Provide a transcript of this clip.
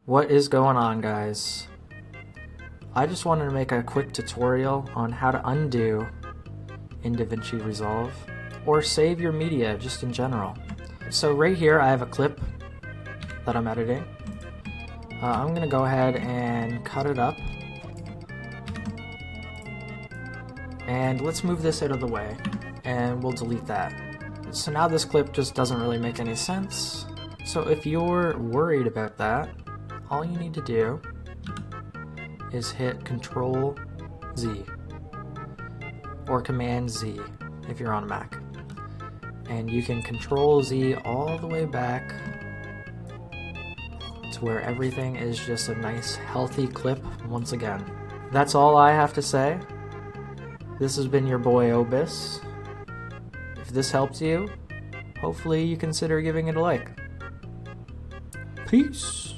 What is going on, guys? I just wanted to make a quick tutorial on how to undo in Davinci Resolve or save your media just in general. So right here I have a clip that I'm editing. I'm gonna go ahead and cut it up, and let's move this out of the way and we'll delete that. So now this clip just doesn't really make any sense. So if you're worried about that, all you need to do is hit Control Z or Command Z if you're on a Mac, and you can Control Z all the way back to where everything is just a nice healthy clip once again. That's all I have to say. This has been your boy Obiss. If this helps you, hopefully you consider giving it a like. Peace!